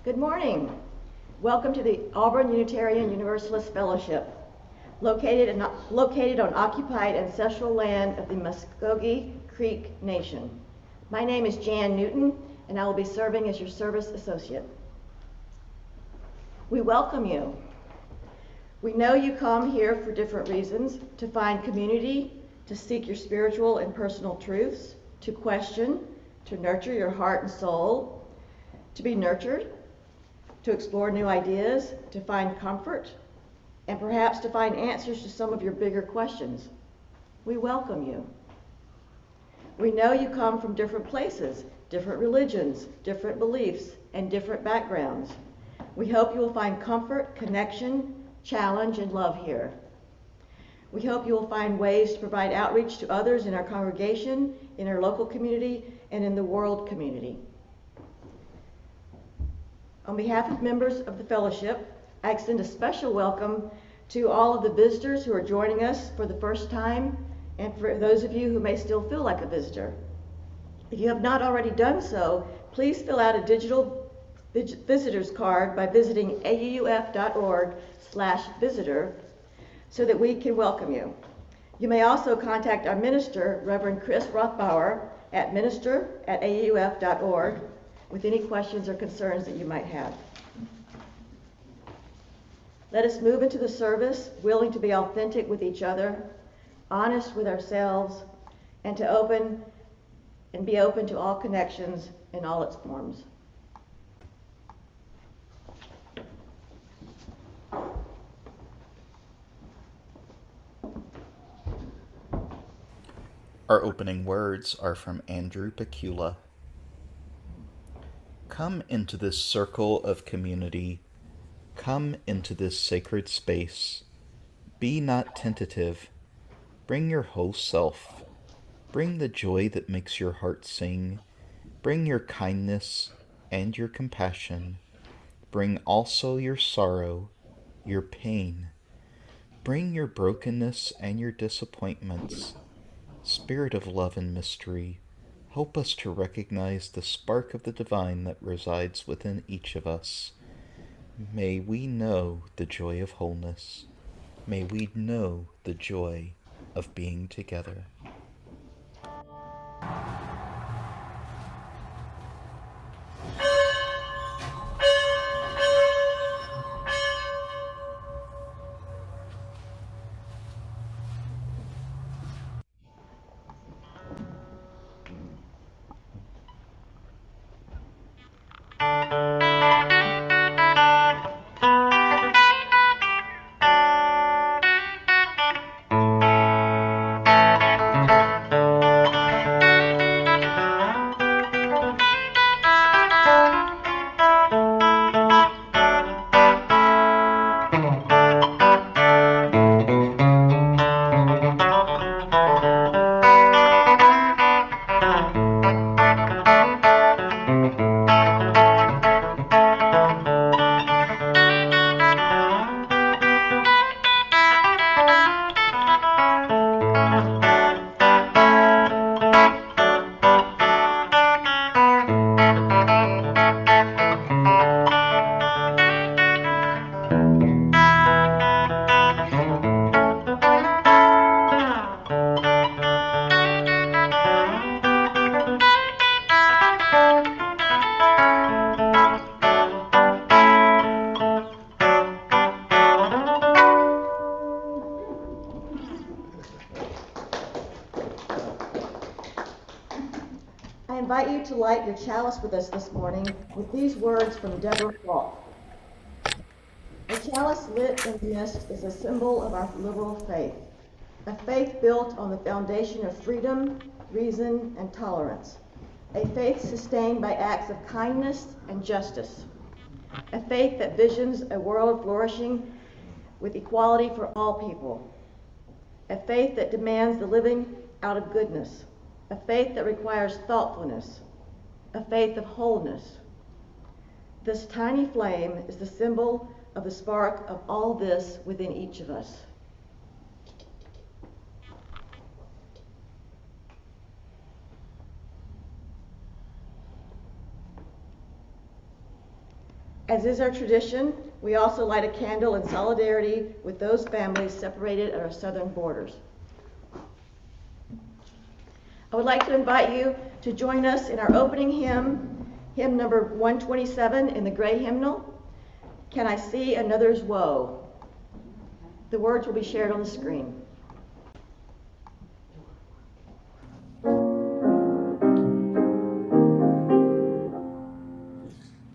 Good morning. Welcome to the Auburn Unitarian Universalist Fellowship, located on occupied ancestral land of the Muskogee Creek Nation. My name is Jan Newton, and I will be serving as your service associate. We welcome you. We know you come here for different reasons: to find community, to seek your spiritual and personal truths, to question, to nurture your heart and soul, to be nurtured, to explore new ideas, to find comfort, and perhaps to find answers to some of your bigger questions. We welcome you. We know you come from different places, different religions, different beliefs, and different backgrounds. We hope you will find comfort, connection, challenge, and love here. We hope you will find ways to provide outreach to others in our congregation, in our local community, and in the world community. On behalf of members of the fellowship, I extend a special welcome to all of the visitors who are joining us for the first time, and for those of you who may still feel like a visitor. If you have not already done so, please fill out a digital visitor's card by visiting auuf.org/visitor so that we can welcome you. You may also contact our minister, Reverend Chris Rothbauer, at minister@auuf.org with any questions or concerns that you might have. Let us move into the service, willing to be authentic with each other, honest with ourselves, and be open to all connections in all its forms. Our opening words are from Andrew Pecula. Come into this circle of community. Come into this sacred space. Be not tentative. Bring your whole self. Bring the joy that makes your heart sing. Bring your kindness and your compassion. Bring also your sorrow, your pain. Bring your brokenness and your disappointments. Spirit of love and mystery, help us to recognize the spark of the divine that resides within each of us. May we know the joy of wholeness. May we know the joy of being together. I invite you to light your chalice with us this morning with these words from Deborah Falk. A chalice lit in the mist is a symbol of our liberal faith, a faith built on the foundation of freedom, reason, and tolerance, a faith sustained by acts of kindness and justice, a faith that visions a world flourishing with equality for all people, a faith that demands the living out of goodness, a faith that requires thoughtfulness, a faith of wholeness. This tiny flame is the symbol of the spark of all this within each of us. As is our tradition, we also light a candle in solidarity with those families separated at our southern borders. I would like to invite you to join us in our opening hymn, hymn number 127 in the gray hymnal, Can I See Another's Woe? The words will be shared on the screen.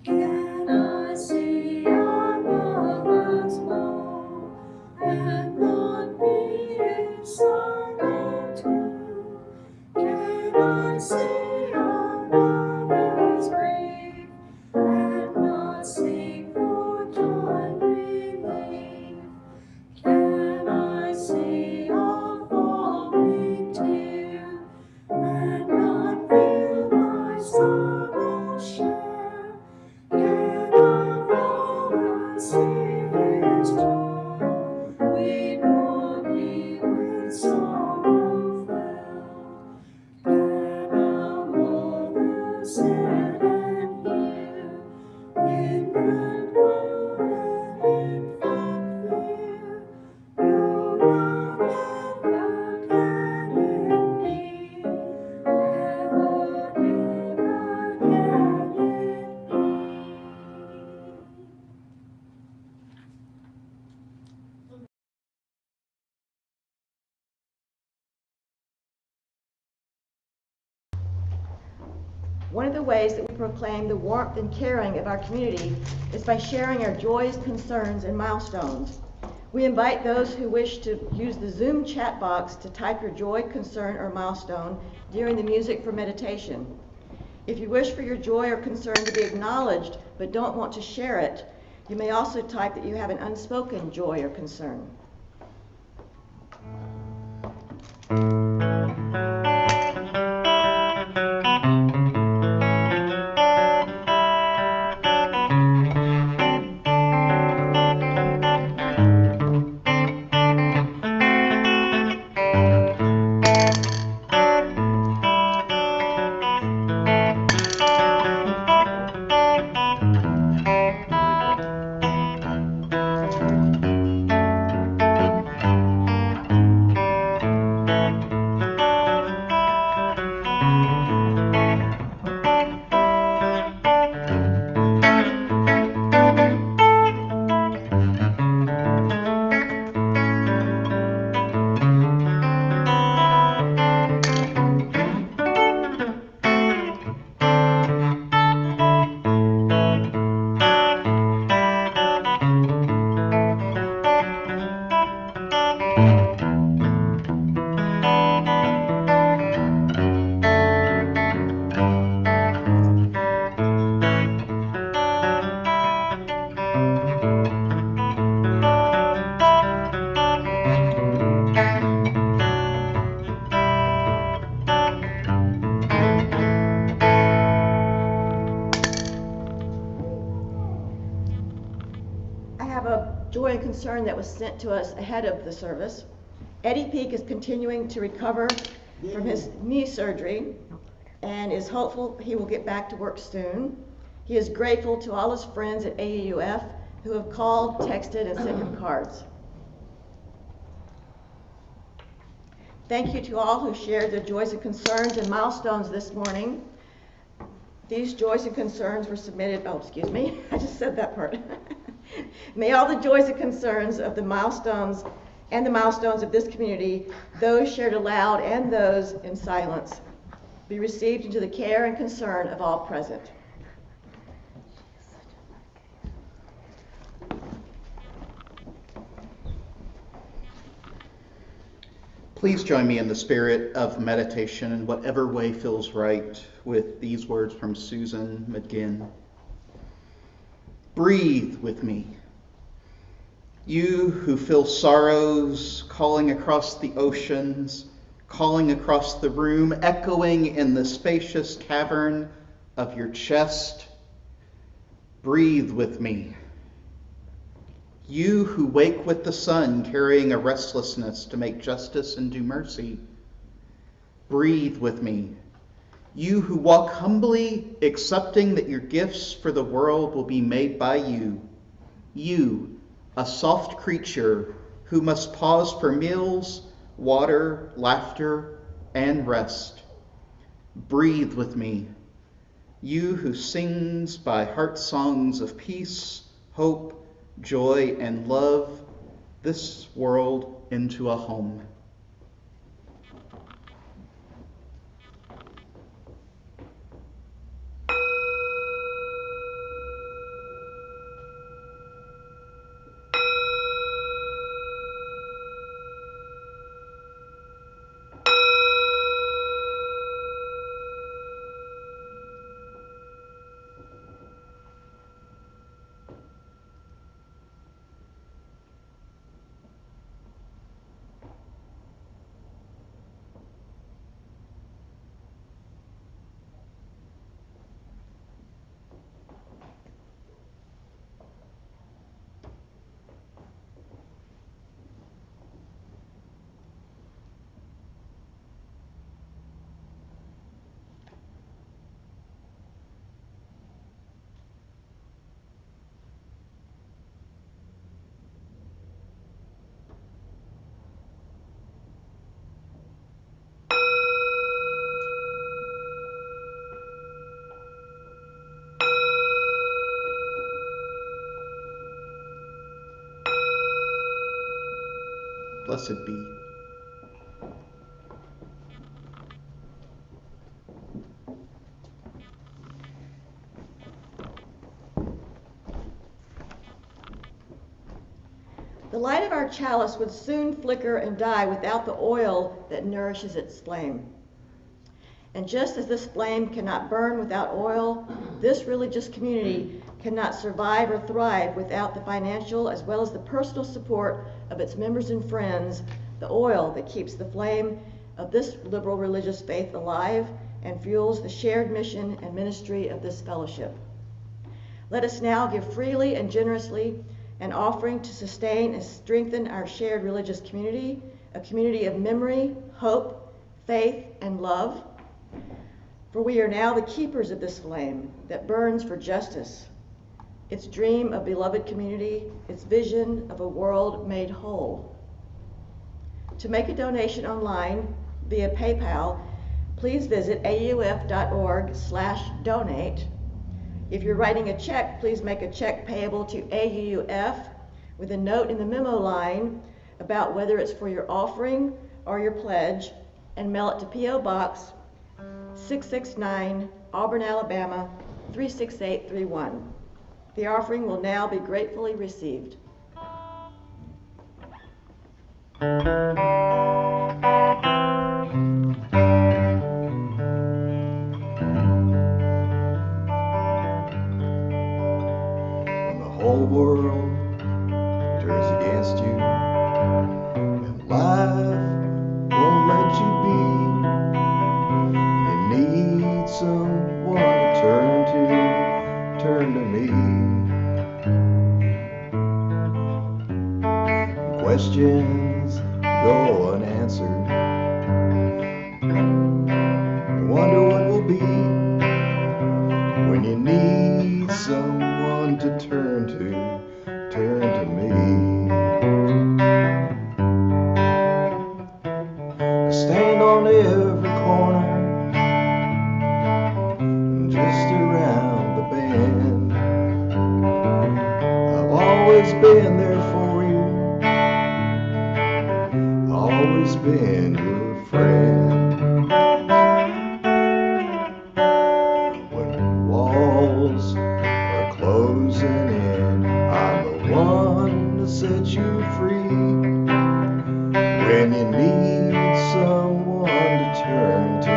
Can I see another's woe, and not be in sorrow too? Can I see another's grief, and not seek for time relief? Can I see a falling tear, and not feel my sorrow share? Can a father see his child weep longing with sorrow filled? Can a mother sit and hear infant moan and infant fear? No, no, never can it be. Never, never can it be. One of the ways that we proclaim the warmth and caring of our community is by sharing our joys, concerns, and milestones. We invite those who wish to use the Zoom chat box to type your joy, concern, or milestone during the music for meditation. If you wish for your joy or concern to be acknowledged but don't want to share it, you may also type that you have an unspoken joy or concern. Joy and concern that was sent to us ahead of the service. Eddie Peak is continuing to recover from his knee surgery and is hopeful he will get back to work soon. He is grateful to all his friends at AAUF who have called, texted, and sent him cards. Thank you to all who shared their joys and concerns and milestones this morning. These joys and concerns were submitted, I just said that part. May all the joys and concerns of the milestones and the milestones of this community, those shared aloud and those in silence, be received into the care and concern of all present. Please join me in the spirit of meditation in whatever way feels right with these words from Susan McGinn. Breathe with me. You who feel sorrows calling across the oceans, calling across the room, echoing in the spacious cavern of your chest, breathe with me. You who wake with the sun carrying a restlessness to make justice and do mercy, breathe with me. You who walk humbly, accepting that your gifts for the world will be made by you. You, a soft creature who must pause for meals, water, laughter, and rest. Breathe with me. You who sings by heart songs of peace, hope, joy, and love this world into a home. Blessed be. The light of our chalice would soon flicker and die without the oil that nourishes its flame. And just as this flame cannot burn without oil, this religious community cannot survive or thrive without the financial as well as the personal support of its members and friends, the oil that keeps the flame of this liberal religious faith alive and fuels the shared mission and ministry of this fellowship. Let us now give freely and generously an offering to sustain and strengthen our shared religious community, a community of memory, hope, faith, and love. For we are now the keepers of this flame that burns for justice, its dream of beloved community, its vision of a world made whole. To make a donation online via PayPal, please visit auf.org/donate. If you're writing a check, please make a check payable to AUF with a note in the memo line about whether it's for your offering or your pledge, and mail it to P.O. Box 669, Auburn, Alabama 36831. The offering will now be gratefully received. When the whole world turns against you and life won't let you be, you need someone to turn to me. Questions go unanswered, you wonder what will be when you need someone to turn to me. I stand on every corner, just around the bend. I've always been there for you, always been your friend. When walls are closing in, I'm the one to set you free. When you need someone to turn to me.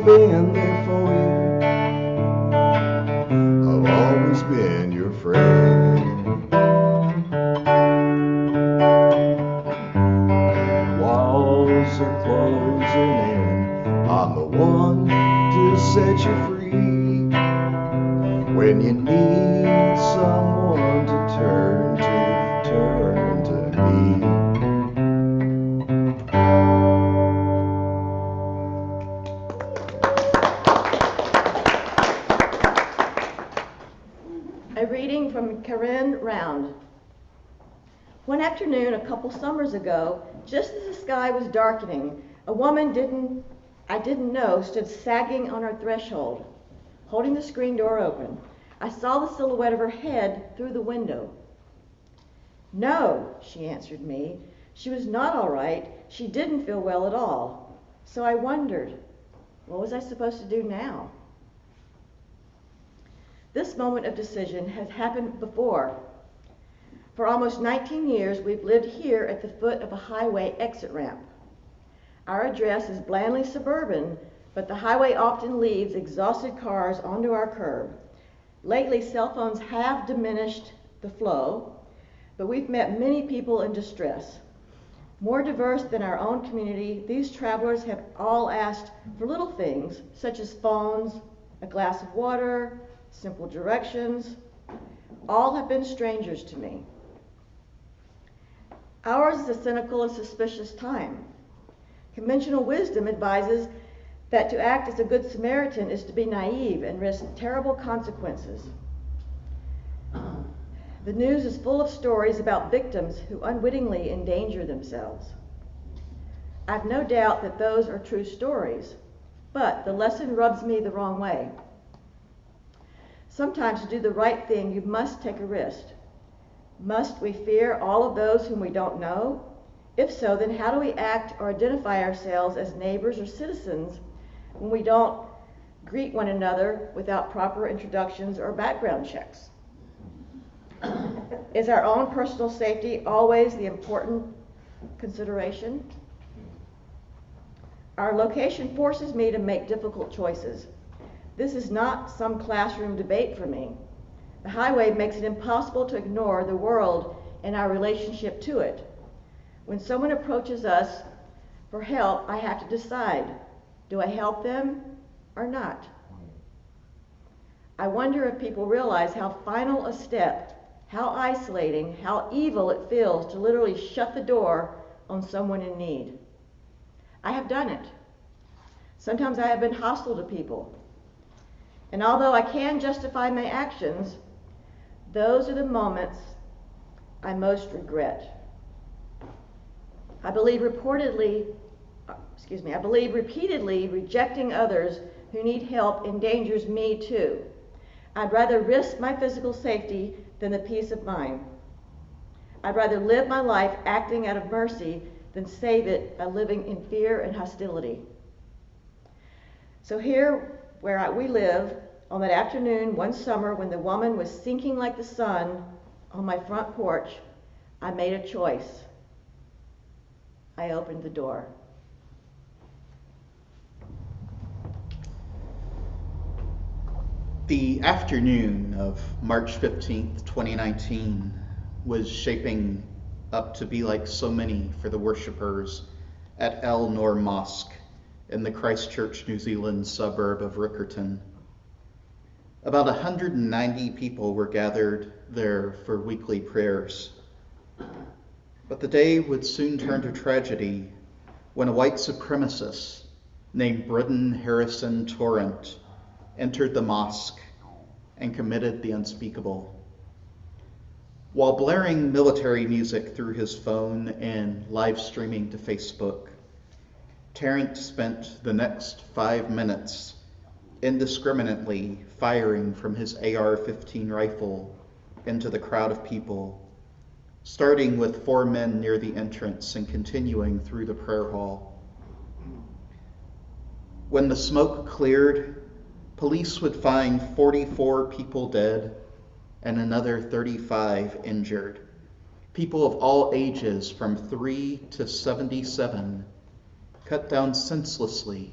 been there for you. I've always been your friend. Walls are closing in. I'm the one to set you free. When you need someone to turn to me. A reading from Karen Round. One afternoon a couple summers ago, just as the sky was darkening, a woman I didn't know stood sagging on our threshold, holding the screen door open. I saw the silhouette of her head through the window. No, she answered me. She was not all right. She didn't feel well at all. So I wondered, what was I supposed to do now? This moment of decision has happened before. For almost 19 years, we've lived here at the foot of a highway exit ramp. Our address is blandly suburban, but the highway often leaves exhausted cars onto our curb. Lately, cell phones have diminished the flow, but we've met many people in distress. More diverse than our own community, these travelers have all asked for little things, such as phones, a glass of water, simple directions. All have been strangers to me. Ours is a cynical and suspicious time. Conventional wisdom advises that to act as a good Samaritan is to be naive and risk terrible consequences. The news is full of stories about victims who unwittingly endanger themselves. I've no doubt that those are true stories, but the lesson rubs me the wrong way. Sometimes to do the right thing, you must take a risk. Must we fear all of those whom we don't know? If so, then how do we act or identify ourselves as neighbors or citizens when we don't greet one another without proper introductions or background checks? Is our own personal safety always the important consideration? Our location forces me to make difficult choices. This is not some classroom debate for me. The highway makes it impossible to ignore the world and our relationship to it. When someone approaches us for help, I have to decide, do I help them or not? I wonder if people realize how final a step, how isolating, how evil it feels to literally shut the door on someone in need. I have done it. Sometimes I have been hostile to people. And although I can justify my actions, those are the moments I most regret. I believe repeatedly rejecting others who need help endangers me too. I'd rather risk my physical safety than the peace of mind. I'd rather live my life acting out of mercy than save it by living in fear and hostility. So here where we live, on that afternoon one summer when the woman was sinking like the sun on my front porch, I made a choice. I opened the door. The afternoon of March 15th, 2019 was shaping up to be like so many for the worshippers at El Noor Mosque in the Christchurch, New Zealand suburb of Riccarton. About 190 people were gathered there for weekly prayers. But the day would soon turn to tragedy when a white supremacist named Britton Harrison Torrent entered the mosque and committed the unspeakable. While blaring military music through his phone and live streaming to Facebook, Tarrant spent the next 5 minutes indiscriminately firing from his AR-15 rifle into the crowd of people, starting with 4 men near the entrance and continuing through the prayer hall. When the smoke cleared, police would find 44 people dead and another 35 injured. People of all ages from 3 to 77, cut down senselessly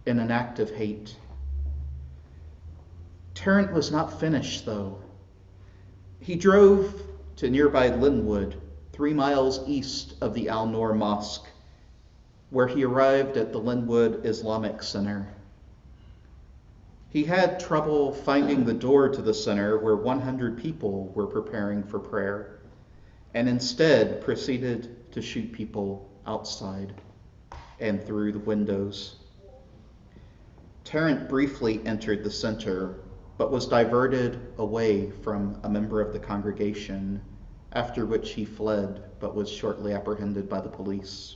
in an act of hate. Tarrant was not finished, though. He drove to nearby Linwood, 3 miles east of the Al-Noor Mosque, where he arrived at the Linwood Islamic Center. He had trouble finding the door to the center where 100 people were preparing for prayer, and instead proceeded to shoot people outside and through the windows. Tarrant briefly entered the center, but was diverted away from a member of the congregation, after which he fled, but was shortly apprehended by the police.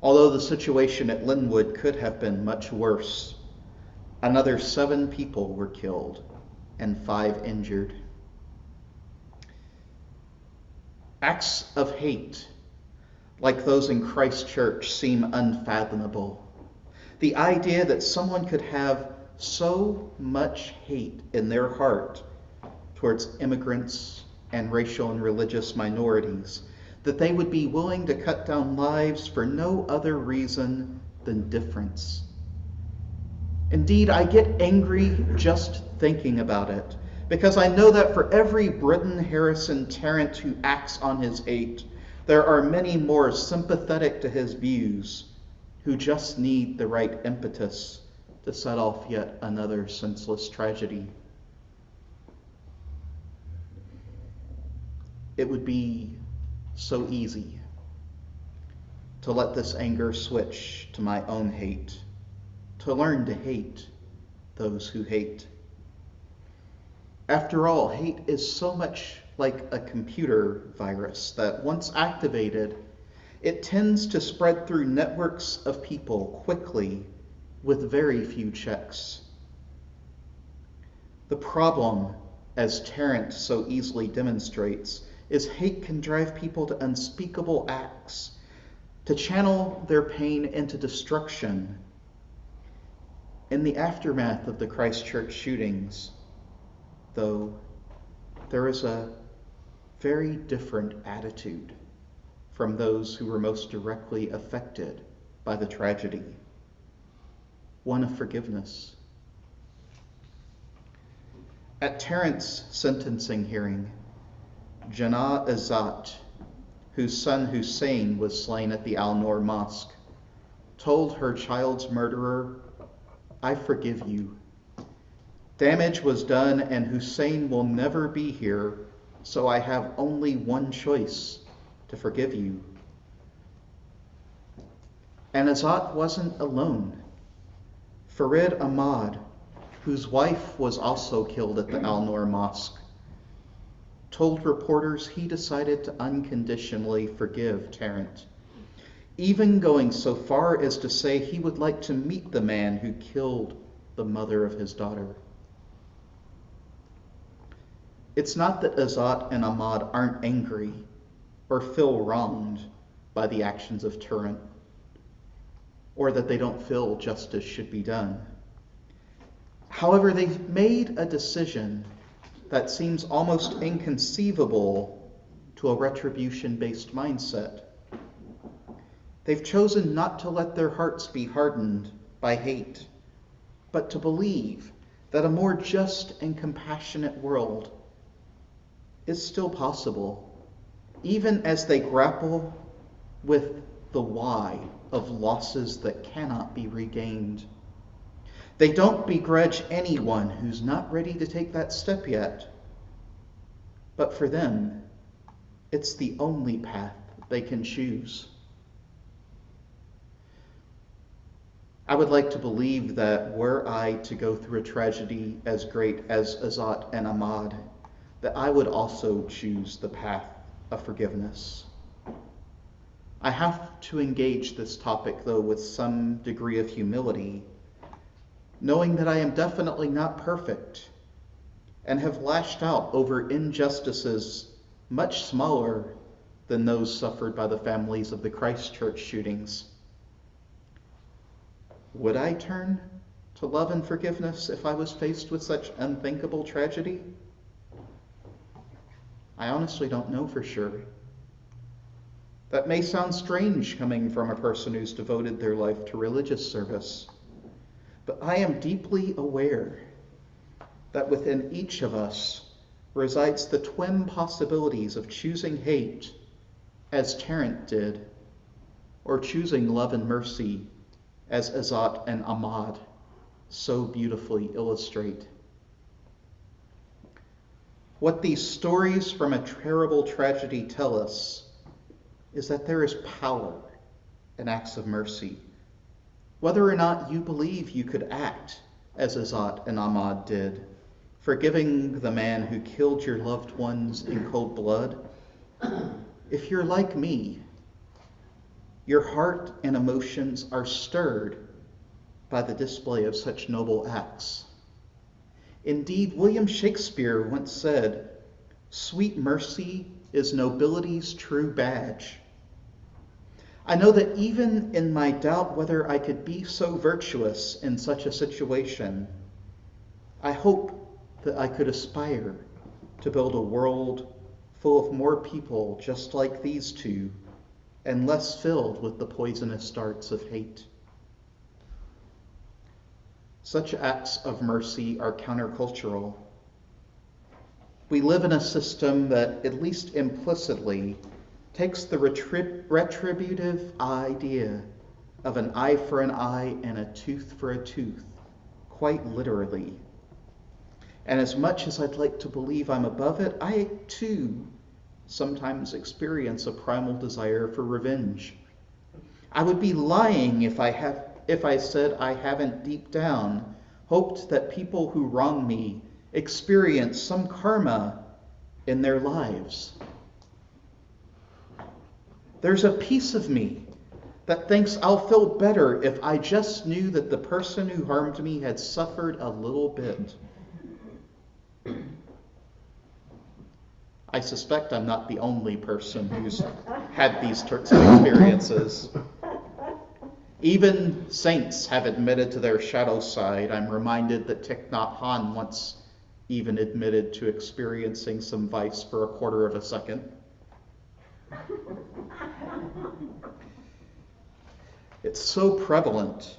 Although the situation at Linwood could have been much worse, another 7 people were killed and 5 injured. Acts of hate, like those in Christchurch, seem unfathomable. The idea that someone could have so much hate in their heart towards immigrants and racial and religious minorities that they would be willing to cut down lives for no other reason than difference. Indeed, I get angry just thinking about it, because I know that for every Britton Harrison Tarrant who acts on his hate, there are many more sympathetic to his views who just need the right impetus to set off yet another senseless tragedy. It would be so easy to let this anger switch to my own hate, to learn to hate those who hate. After all, hate is so much like a computer virus that once activated, it tends to spread through networks of people quickly with very few checks. The problem, as Tarrant so easily demonstrates, is hate can drive people to unspeakable acts, to channel their pain into destruction. In the aftermath of the Christchurch shootings, though, there is a very different attitude from those who were most directly affected by the tragedy, one of forgiveness. At Tarrant's sentencing hearing, Jannah Izzat, whose son Hussein was slain at the Al-Noor Mosque, told her child's murderer, "I forgive you. Damage was done and Hussein will never be here, so I have only one choice, to forgive you." And Izzat wasn't alone. Farid Ahmad, whose wife was also killed at the Al-Noor Mosque, told reporters he decided to unconditionally forgive Tarrant, even going so far as to say he would like to meet the man who killed the mother of his daughter. It's not that Izzat and Ahmad aren't angry or feel wronged by the actions of Tarrant, or that they don't feel justice should be done. However, they've made a decision that seems almost inconceivable to a retribution-based mindset. They've chosen not to let their hearts be hardened by hate, but to believe that a more just and compassionate world is still possible, even as they grapple with the why of losses that cannot be regained. They don't begrudge anyone who's not ready to take that step yet. But for them, it's the only path they can choose. I would like to believe that were I to go through a tragedy as great as Izzat and Ahmad, that I would also choose the path of forgiveness. I have to engage this topic, though, with some degree of humility, knowing that I am definitely not perfect and have lashed out over injustices much smaller than those suffered by the families of the Christchurch shootings. Would I turn to love and forgiveness if I was faced with such unthinkable tragedy? I honestly don't know for sure. That may sound strange coming from a person who's devoted their life to religious service, but I am deeply aware that within each of us resides the twin possibilities of choosing hate, as Tarrant did, or choosing love and mercy, as Azat and Ahmad so beautifully illustrate. What these stories from a terrible tragedy tell us is that there is power in acts of mercy. Whether or not you believe you could act as Azat and Ahmad did, forgiving the man who killed your loved ones in cold blood, if you're like me, your heart and emotions are stirred by the display of such noble acts. Indeed, William Shakespeare once said, "Sweet mercy is nobility's true badge." I know that even in my doubt whether I could be so virtuous in such a situation, I hope that I could aspire to build a world full of more people just like these two, and less filled with the poisonous darts of hate. Such acts of mercy are countercultural. We live in a system that, at least implicitly, takes the retributive idea of an eye for an eye and a tooth for a tooth quite literally. And as much as I'd like to believe I'm above it, I too sometimes experience a primal desire for revenge. I would be lying if I said I haven't deep down hoped that people who wrong me experience some karma in their lives. There's a piece of me that thinks I'll feel better if I just knew that the person who harmed me had suffered a little bit. I suspect I'm not the only person who's had these sorts of experiences. Even saints have admitted to their shadow side. I'm reminded that Thich Nhat Hanh once even admitted to experiencing some vice for a quarter of a second. It's so prevalent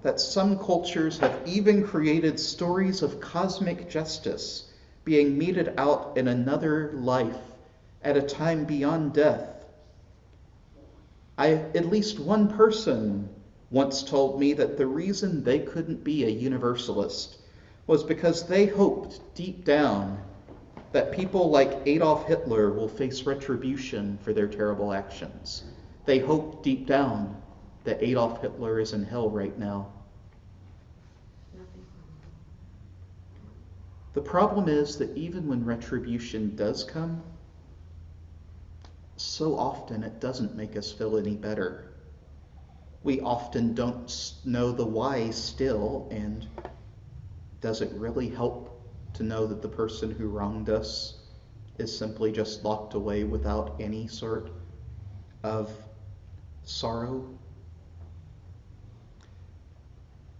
that some cultures have even created stories of cosmic justice being meted out in another life at a time beyond death. At least one person once told me that the reason they couldn't be a universalist was because they hoped deep down that people like Adolf Hitler will face retribution for their terrible actions. They hope deep down that Adolf Hitler is in hell right now. The problem is that even when retribution does come, so often it doesn't make us feel any better. We often don't know the why still, and does it really help to know that the person who wronged us is simply just locked away without any sort of sorrow?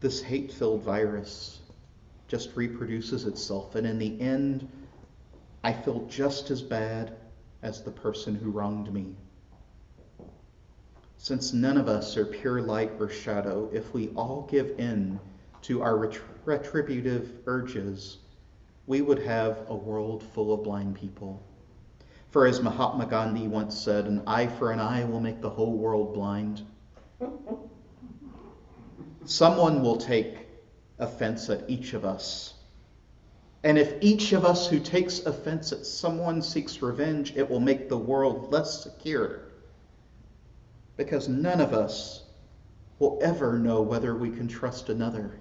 This hate-filled virus just reproduces itself, and in the end, I feel just as bad as the person who wronged me. Since none of us are pure light or shadow, if we all give in to our retributive urges, we would have a world full of blind people. For as Mahatma Gandhi once said, an eye for an eye will make the whole world blind. Someone will take offense at each of us. And if each of us who takes offense at someone seeks revenge, it will make the world less secure. Because none of us will ever know whether we can trust another.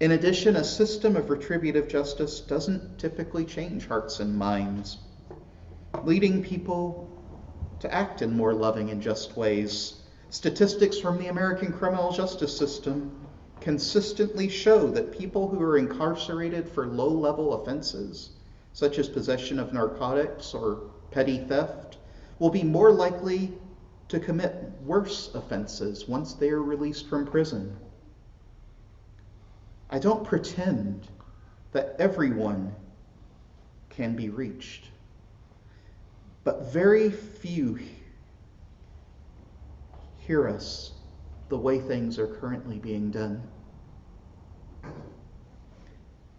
In addition, a system of retributive justice doesn't typically change hearts and minds, leading people to act in more loving and just ways. Statistics from the American criminal justice system consistently show that people who are incarcerated for low-level offenses, such as possession of narcotics or petty theft, will be more likely to commit worse offenses once they are released from prison. I don't pretend that everyone can be reached. But very few hear us the way things are currently being done.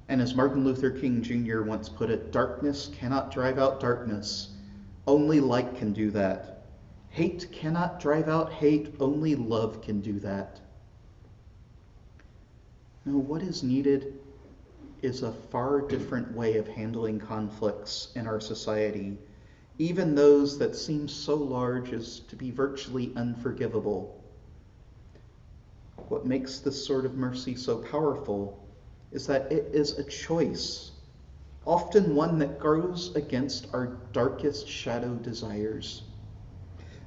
And as Martin Luther King Jr. once put it, darkness cannot drive out darkness. Only light can do that. Hate cannot drive out hate. Only love can do that. No, what is needed is a far different way of handling conflicts in our society, even those that seem so large as to be virtually unforgivable. What makes this sort of mercy so powerful is that it is a choice, often one that goes against our darkest shadow desires.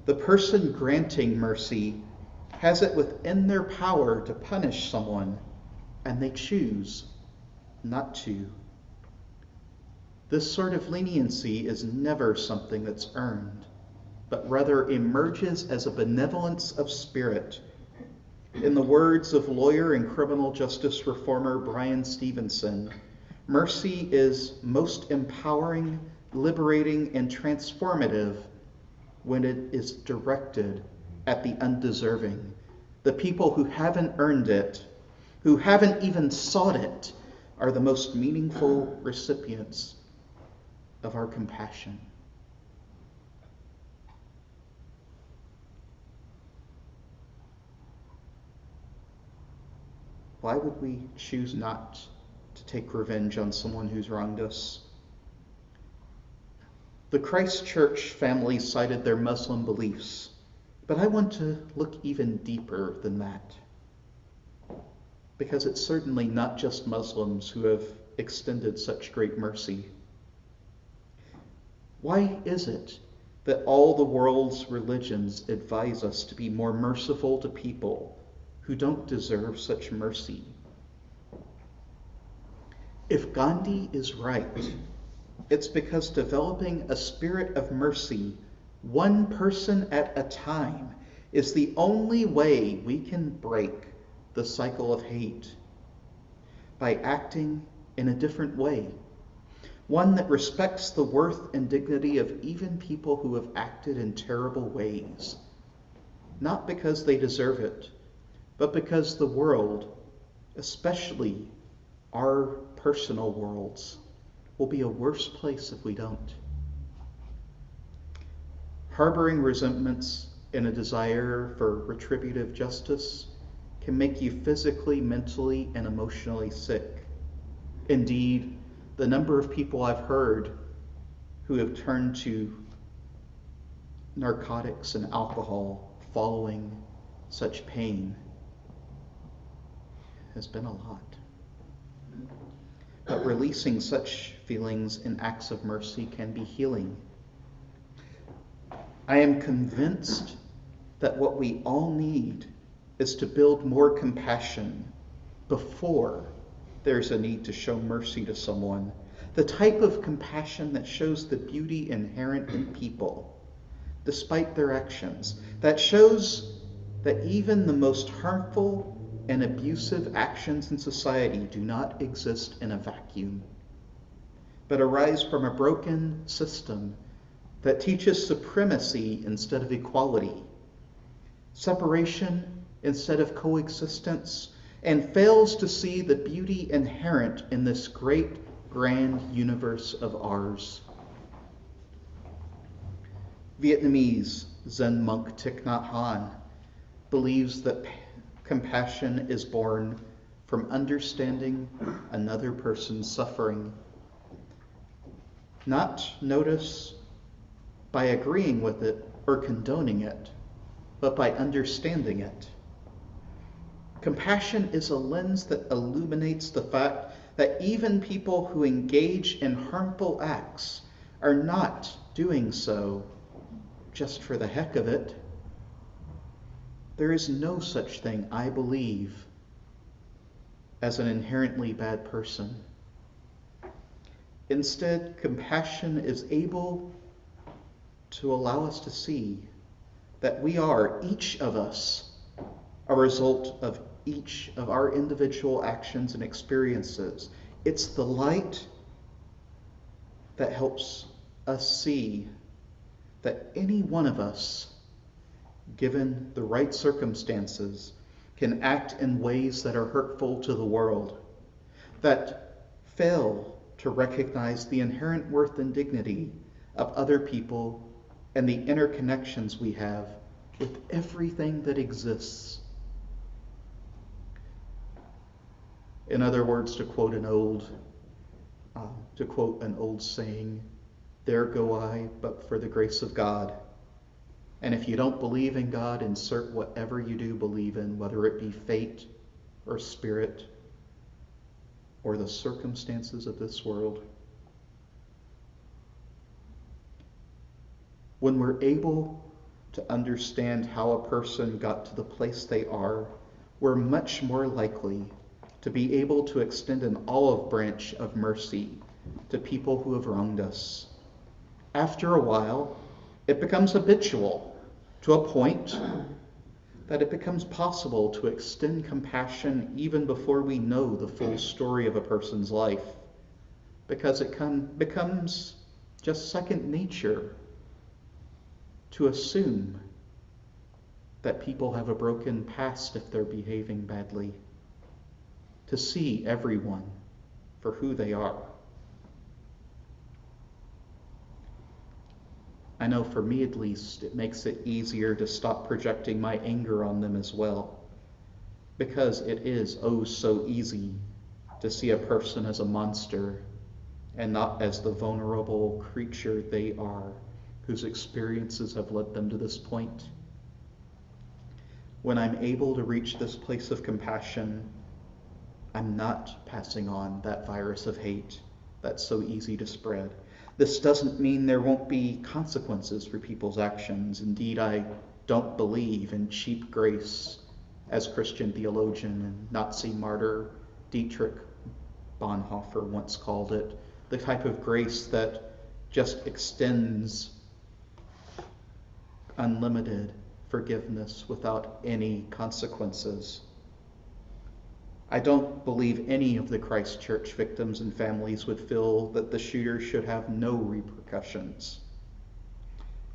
The person granting mercy has it within their power to punish someone, and they choose not to. This sort of leniency is never something that's earned, but rather emerges as a benevolence of spirit. In the words of lawyer and criminal justice reformer Brian Stevenson, mercy is most empowering, liberating, and transformative when it is directed at the undeserving, the people who haven't earned it, who haven't even sought it, are the most meaningful recipients of our compassion. Why would we choose not to take revenge on someone who's wronged us? The Christ Church family cited their Muslim beliefs, but I want to look even deeper than that, because it's certainly not just Muslims who have extended such great mercy. Why is it that all the world's religions advise us to be more merciful to people who don't deserve such mercy? If Gandhi is right, it's because developing a spirit of mercy, one person at a time, is the only way we can break the cycle of hate, by acting in a different way, one that respects the worth and dignity of even people who have acted in terrible ways, not because they deserve it, but because the world, especially our personal worlds, will be a worse place if we don't. Harboring resentments and a desire for retributive justice can make you physically, mentally, and emotionally sick. Indeed, the number of people I've heard who have turned to narcotics and alcohol following such pain has been a lot. But releasing such feelings in acts of mercy can be healing. I am convinced that what we all need is to build more compassion before there's a need to show mercy to someone. The type of compassion that shows the beauty inherent in people, despite their actions, that shows that even the most harmful and abusive actions in society do not exist in a vacuum, but arise from a broken system that teaches supremacy instead of equality, separation instead of coexistence, and fails to see the beauty inherent in this great, grand universe of ours. Vietnamese Zen monk Thich Nhat Hanh believes that compassion is born from understanding another person's suffering. Not, notice, by agreeing with it or condoning it, but by understanding it. Compassion is a lens that illuminates the fact that even people who engage in harmful acts are not doing so just for the heck of it. There is no such thing, I believe, as an inherently bad person. Instead, compassion is able to allow us to see that we are, each of us, a result of each of our individual actions and experiences. It's the light that helps us see that any one of us, given the right circumstances, can act in ways that are hurtful to the world, that fail to recognize the inherent worth and dignity of other people and the interconnections we have with everything that exists. In other words, to quote an old saying, "There go I, but for the grace of God." And if you don't believe in God, insert whatever you do believe in, whether it be fate or spirit or the circumstances of this world. When we're able to understand how a person got to the place they are, we're much more likely to be able to extend an olive branch of mercy to people who have wronged us. After a while, it becomes habitual to a point that it becomes possible to extend compassion even before we know the full story of a person's life, because it becomes just second nature to assume that people have a broken past if they're behaving badly, to see everyone for who they are. I know for me at least, it makes it easier to stop projecting my anger on them as well, because it is oh so easy to see a person as a monster and not as the vulnerable creature they are, whose experiences have led them to this point. When I'm able to reach this place of compassion, I'm not passing on that virus of hate that's so easy to spread. This doesn't mean there won't be consequences for people's actions. Indeed, I don't believe in cheap grace, as Christian theologian and Nazi martyr Dietrich Bonhoeffer once called it, the type of grace that just extends unlimited forgiveness without any consequences. I don't believe any of the Christchurch victims and families would feel that the shooter should have no repercussions.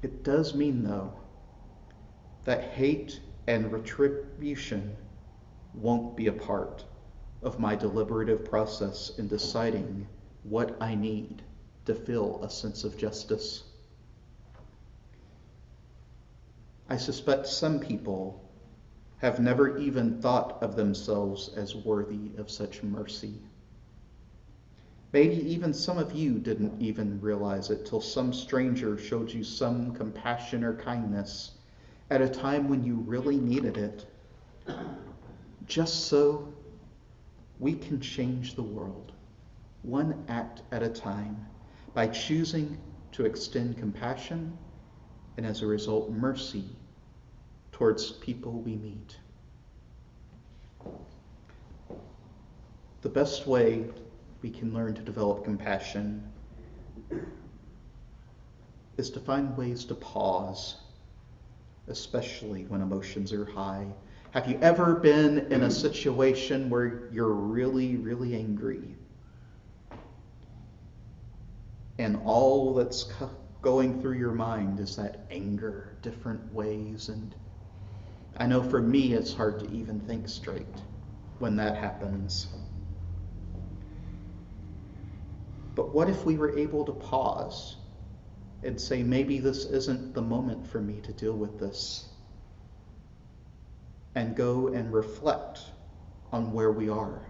It does mean, though, that hate and retribution won't be a part of my deliberative process in deciding what I need to feel a sense of justice. I suspect some people have never even thought of themselves as worthy of such mercy. Maybe even some of you didn't even realize it till some stranger showed you some compassion or kindness at a time when you really needed it, just so we can change the world, one act at a time, by choosing to extend compassion and, as a result, mercy towards people we meet. The best way we can learn to develop compassion is to find ways to pause, especially when emotions are high. Have you ever been in a situation where you're really, really angry, and all that's going through your mind is that anger, different ways? And I know for me it's hard to even think straight when that happens. But what if we were able to pause and say, maybe this isn't the moment for me to deal with this, and go and reflect on where we are?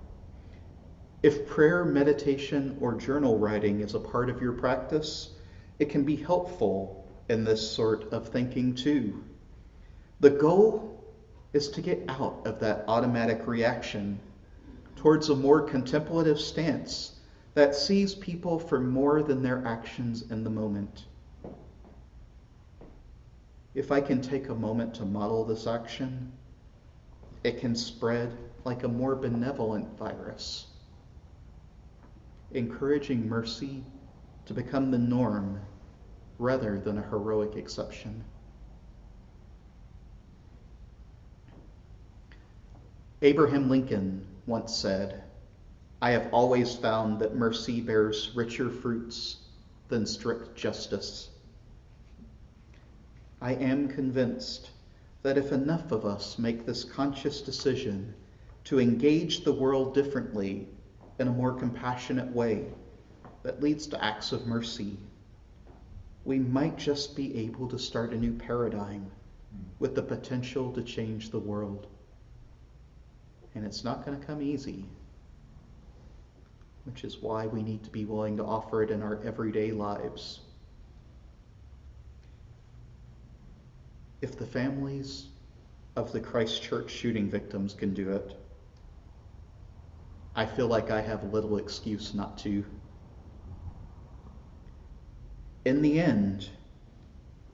If prayer, meditation, or journal writing is a part of your practice, it can be helpful in this sort of thinking too. The goal is to get out of that automatic reaction towards a more contemplative stance that sees people for more than their actions in the moment. If I can take a moment to model this action, it can spread like a more benevolent virus, encouraging mercy to become the norm rather than a heroic exception. Abraham Lincoln once said, "I have always found that mercy bears richer fruits than strict justice." I am convinced that if enough of us make this conscious decision to engage the world differently in a more compassionate way that leads to acts of mercy, we might just be able to start a new paradigm with the potential to change the world. And it's not going to come easy, which is why we need to be willing to offer it in our everyday lives. If the families of the Christchurch shooting victims can do it, I feel like I have little excuse not to. In the end,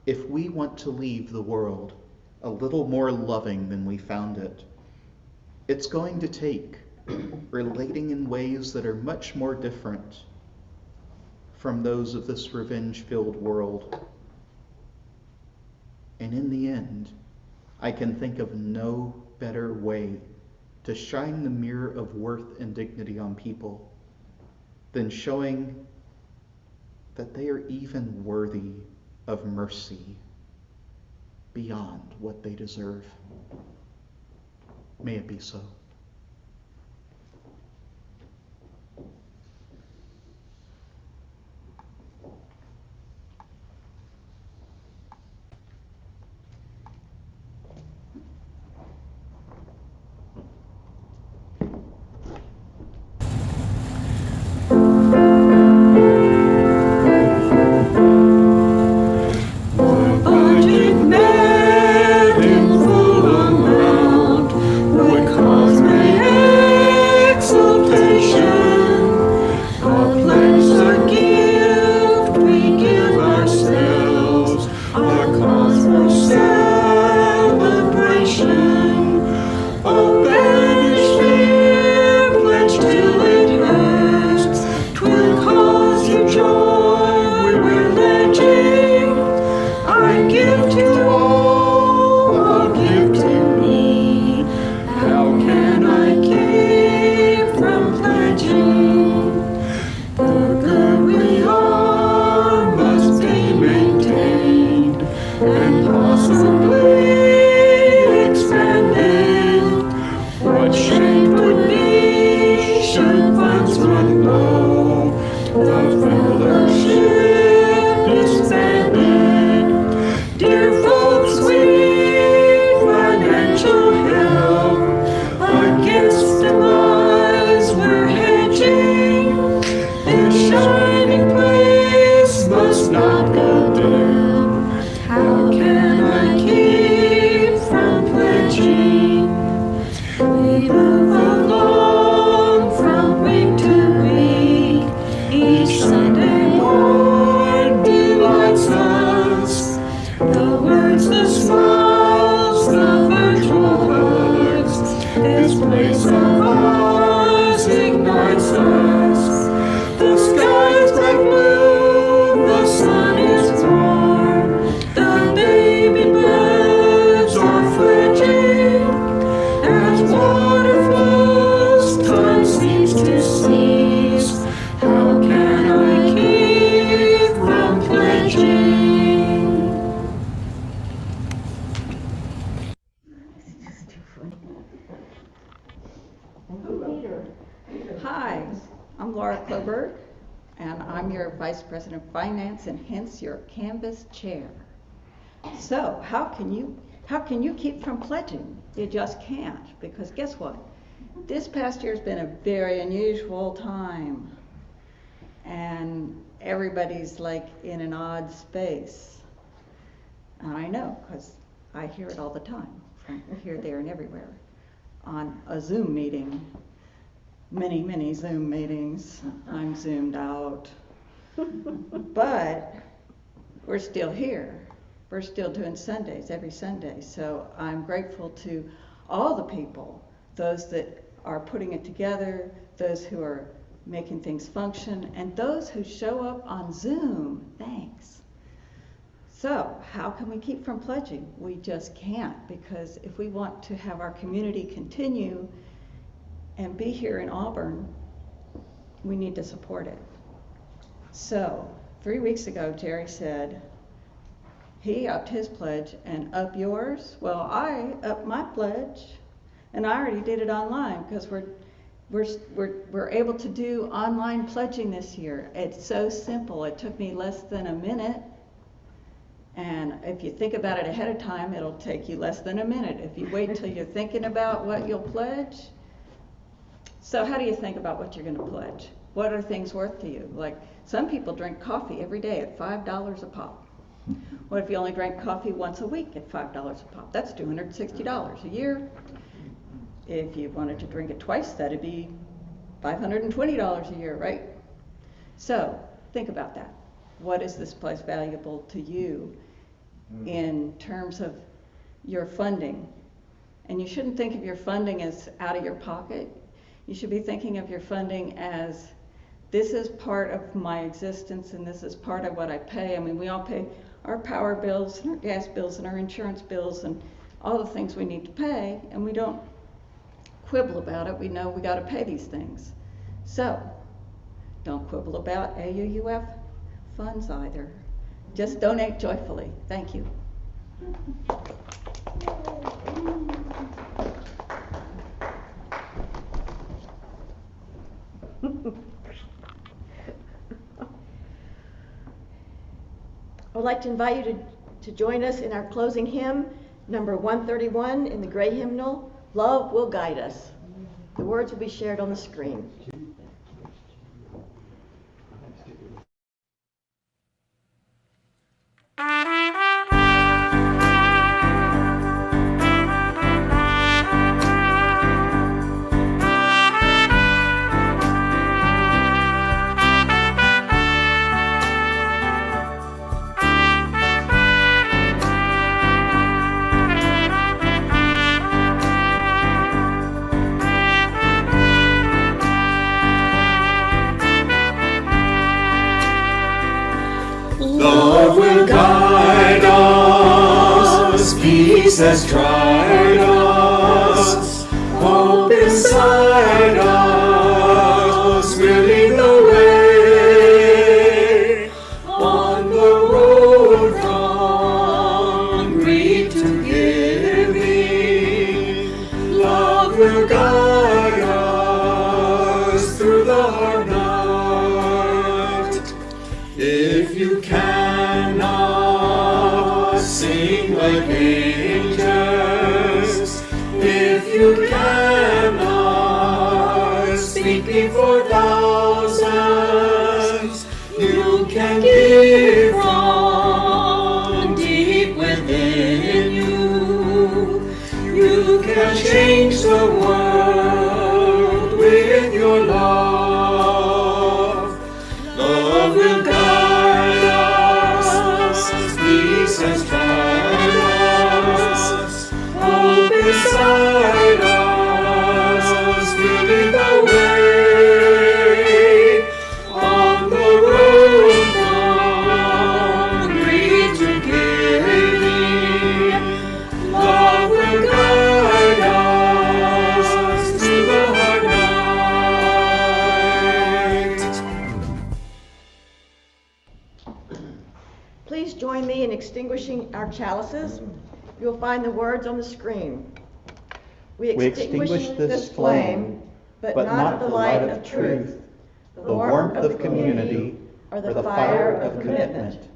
if we want to leave the world a little more loving than we found it, it's going to take relating in ways that are much more different from those of this revenge-filled world. And in the end, I can think of no better way to shine the mirror of worth and dignity on people than showing that they are even worthy of mercy beyond what they deserve. May it be so. Vice President of Finance and hence your Canvas chair. So how can you keep from pledging? You just can't, because guess what? This past year has been a very unusual time and everybody's like in an odd space. And I know, because I hear it all the time from here, there, and everywhere on a Zoom meeting. Many Zoom meetings. I'm zoomed out. But we're still here. We're still doing Sundays, every Sunday. So I'm grateful to all the people, those that are putting it together, those who are making things function, and those who show up on Zoom. Thanks. So how can we keep from pledging? We just can't, because if we want to have our community continue and be here in Auburn, we need to support it. So 3 weeks ago, Jerry said, He upped his pledge and up yours. Well, I upped my pledge, and I already did it online because we're able to do online pledging this year. It's so simple. It took me less than a minute. And if you think about it ahead of time, it'll take you less than a minute. If you wait till you're thinking about what you'll pledge. So how do you think about what you're going to pledge? What are things worth to you? Like some people drink coffee every day at $5 a pop. What if you only drank coffee once a week at $5 a pop? That's $260 a year. If you wanted to drink it twice, that'd be $520 a year, right? So think about that. What is this place valuable to you in terms of your funding? And you shouldn't think of your funding as out of your pocket. You should be thinking of your funding as this is part of my existence and this is part of what I pay. I mean, we all pay our power bills and our gas bills and our insurance bills and all the things we need to pay, and we don't quibble about it. We know we got to pay these things. So don't quibble about AUUF funds either. Just donate joyfully. Thank you. I would like to invite you to join us in our closing hymn, number 131 in the gray hymnal, Love Will Guide Us. The words will be shared on the screen. Love will guide us, peace has tried us, hope inside us will lead the way on the road from greed to giving. Love will guide us through the hard night. If you cannot sing like angels, if you cannot speak before thousands, you can give from deep within you. You can change the world with your love. Love will guide us, peace has tried us, hope inside us will lead the way on the road from greed to giving. Love will guide us through the hard night. Please join me in extinguishing our chalices. You'll find the words on the screen. We extinguish this flame, but not the light of truth, the warmth of community, or the fire of commitment.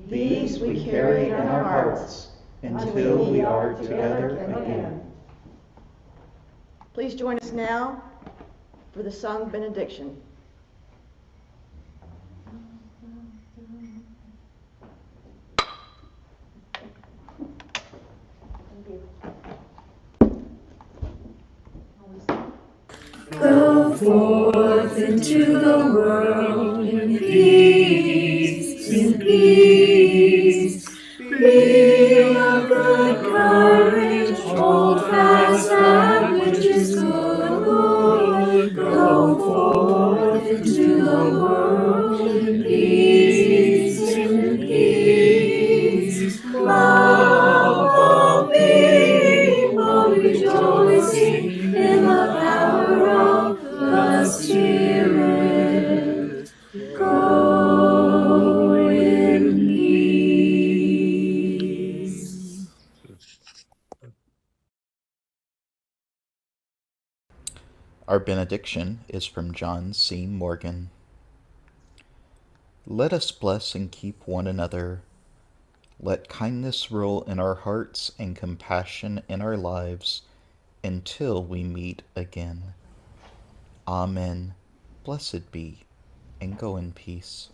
These we carry in our hearts until we are together again. Please join us now for the sung benediction. Go forth into the world in peace, in peace. Be of good courage, hold fast that which is good. Go forth into the world in peace, in peace. Love all people, rejoicing in the power of the Spirit. Go in peace. Our benediction is from John C. Morgan. Let us bless and keep one another. Let kindness rule in our hearts and compassion in our lives until we meet again. Amen. Blessed be, and go in peace.